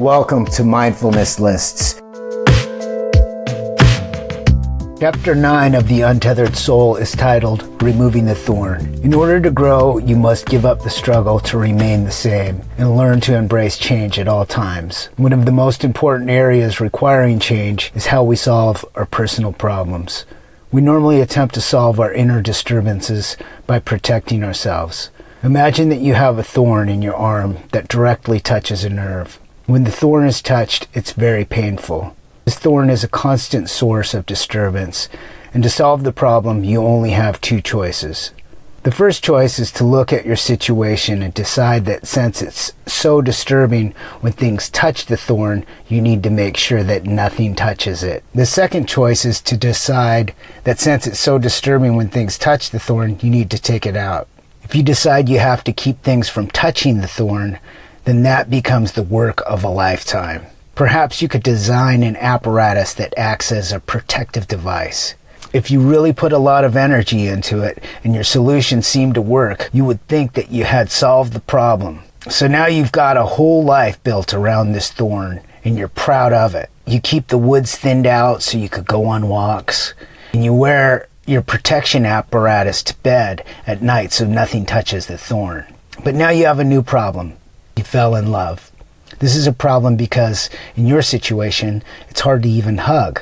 Welcome to Mindfulness Lists. Chapter 9 of the Untethered Soul is titled Removing the Thorn. In order to grow, you must give up the struggle to remain the same and learn to embrace change at all times. One of the most important areas requiring change is how we solve our personal problems. We normally attempt to solve our inner disturbances by protecting ourselves. Imagine that you have a thorn in your arm that directly touches a nerve. When the thorn is touched, it's very painful. This thorn is a constant source of disturbance, and to solve the problem, you only have two choices. The first choice is to look at your situation and decide that since it's so disturbing when things touch the thorn, you need to make sure that nothing touches it. The second choice is to decide that since it's so disturbing when things touch the thorn, you need to take it out. If you decide you have to keep things from touching the thorn, then that becomes the work of a lifetime. Perhaps you could design an apparatus that acts as a protective device. If you really put a lot of energy into it and your solution seemed to work, you would think that you had solved the problem. So now you've got a whole life built around this thorn and you're proud of it. You keep the woods thinned out so you could go on walks, and you wear your protection apparatus to bed at night so nothing touches the thorn. But now you have a new problem. You fell in love. This is a problem because in your situation, it's hard to even hug.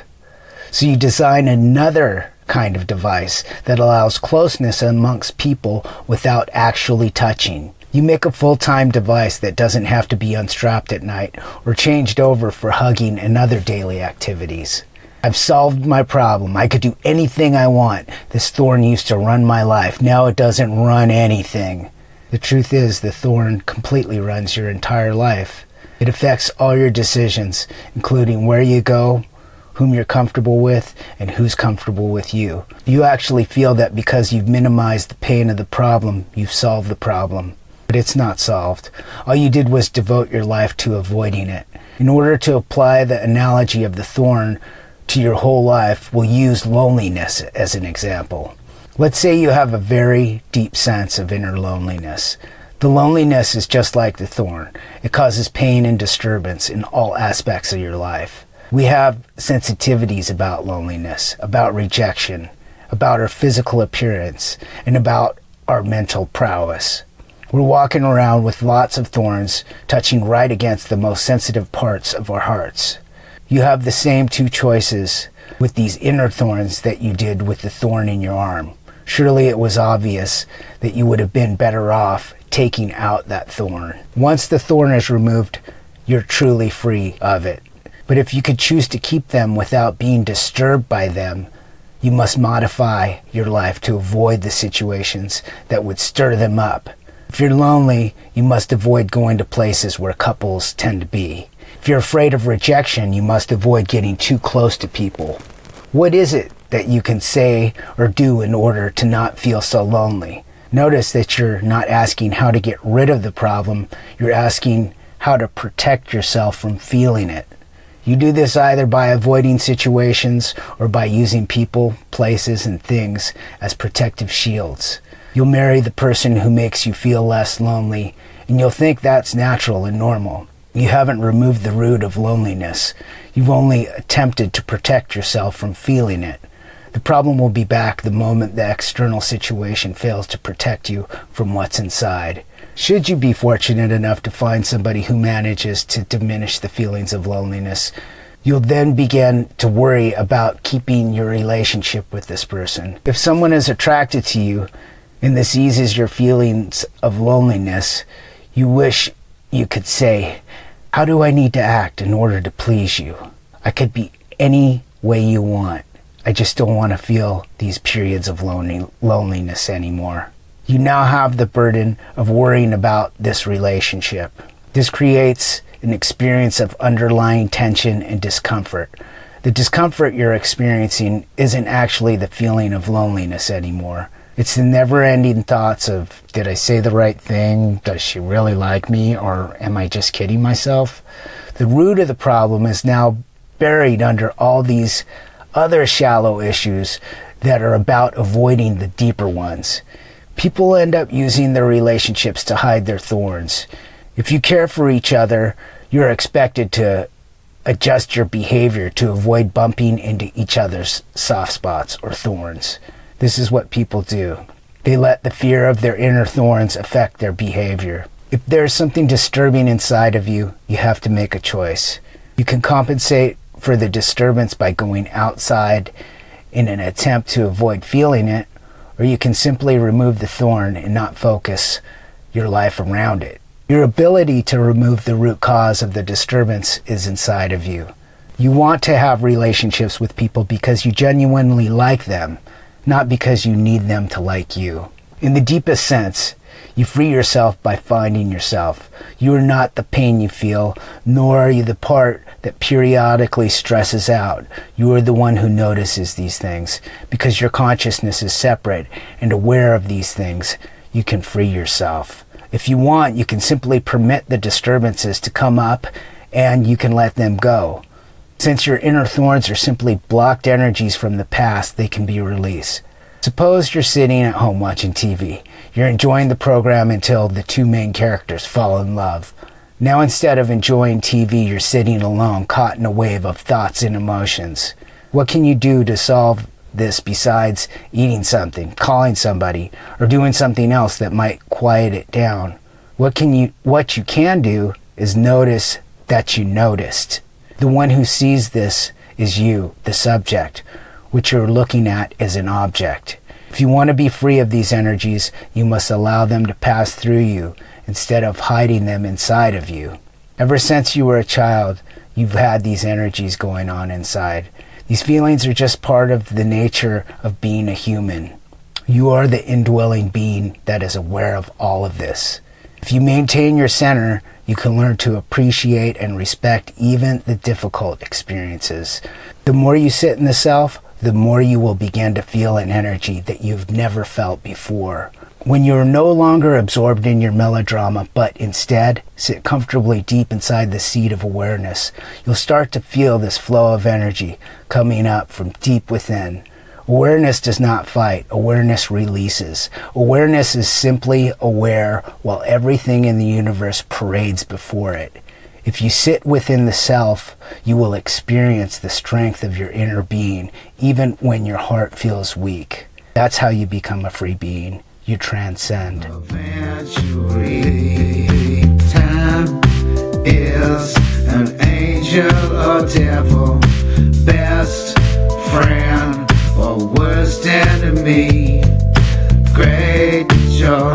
So you design another kind of device that allows closeness amongst people without actually touching. You make a full-time device that doesn't have to be unstrapped at night or changed over for hugging and other daily activities. I've solved my problem. I could do anything I want. This thorn used to run my life. Now it doesn't run anything. The truth is, the thorn completely runs your entire life. It affects all your decisions, including where you go, whom you're comfortable with, and who's comfortable with you. You actually feel that because you've minimized the pain of the problem, you've solved the problem. But it's not solved. All you did was devote your life to avoiding it. In order to apply the analogy of the thorn to your whole life, we'll use loneliness as an example. Let's say you have a very deep sense of inner loneliness. The loneliness is just like the thorn. It causes pain and disturbance in all aspects of your life. We have sensitivities about loneliness, about rejection, about our physical appearance, and about our mental prowess. We're walking around with lots of thorns touching right against the most sensitive parts of our hearts. You have the same two choices with these inner thorns that you did with the thorn in your arm. Surely it was obvious that you would have been better off taking out that thorn. Once the thorn is removed, you're truly free of it. But if you could choose to keep them without being disturbed by them, you must modify your life to avoid the situations that would stir them up. If you're lonely, you must avoid going to places where couples tend to be. If you're afraid of rejection, you must avoid getting too close to people. What is it that you can say or do in order to not feel so lonely? Notice that you're not asking how to get rid of the problem, you're asking how to protect yourself from feeling it. You do this either by avoiding situations or by using people, places, and things as protective shields. You'll marry the person who makes you feel less lonely, and you'll think that's natural and normal. You haven't removed the root of loneliness. You've only attempted to protect yourself from feeling it. The problem will be back the moment the external situation fails to protect you from what's inside. Should you be fortunate enough to find somebody who manages to diminish the feelings of loneliness, you'll then begin to worry about keeping your relationship with this person. If someone is attracted to you and this eases your feelings of loneliness, you wish you could say, "How do I need to act in order to please you? I could be any way you want. I just don't want to feel these periods of loneliness anymore." You now have the burden of worrying about this relationship. This creates an experience of underlying tension and discomfort. The discomfort you're experiencing isn't actually the feeling of loneliness anymore. It's the never-ending thoughts of, did I say the right thing? Does she really like me? Or am I just kidding myself? The root of the problem is now buried under all these other shallow issues that are about avoiding the deeper ones. People end up using their relationships to hide their thorns. If you care for each other, you're expected to adjust your behavior to avoid bumping into each other's soft spots or thorns. This is what people do. They let the fear of their inner thorns affect their behavior. If there's something disturbing inside of you, you have to make a choice. You can compensate for the disturbance by going outside in an attempt to avoid feeling it, or you can simply remove the thorn and not focus your life around it. Your ability to remove the root cause of the disturbance is inside of you. You want to have relationships with people because you genuinely like them, not because you need them to like you. In the deepest sense, you free yourself by finding yourself. You are not the pain you feel, nor are you the part that periodically stresses out. You are the one who notices these things. Because your consciousness is separate and aware of these things, you can free yourself. If you want, you can simply permit the disturbances to come up and you can let them go. Since your inner thorns are simply blocked energies from the past, they can be released. Suppose you're sitting at home watching TV. You're enjoying the program until the two main characters fall in love. Now instead of enjoying TV, you're sitting alone, caught in a wave of thoughts and emotions. What can you do to solve this besides eating something, calling somebody, or doing something else that might quiet it down? What you can do is notice that you noticed. The one who sees this is you, the subject, which you're looking at as an object. If you want to be free of these energies, you must allow them to pass through you instead of hiding them inside of you. Ever since you were a child, you've had these energies going on inside. These feelings are just part of the nature of being a human. You are the indwelling being that is aware of all of this. If you maintain your center, you can learn to appreciate and respect even the difficult experiences. The more you sit in the self, the more you will begin to feel an energy that you've never felt before. When you're no longer absorbed in your melodrama, but instead sit comfortably deep inside the seat of awareness, you'll start to feel this flow of energy coming up from deep within. Awareness does not fight. Awareness releases. Awareness is simply aware while everything in the universe parades before it. If you sit within the self, you will experience the strength of your inner being, even when your heart feels weak. That's how you become a free being. You transcend. Eventually, time is an angel or devil, best friend or worst enemy. Great joy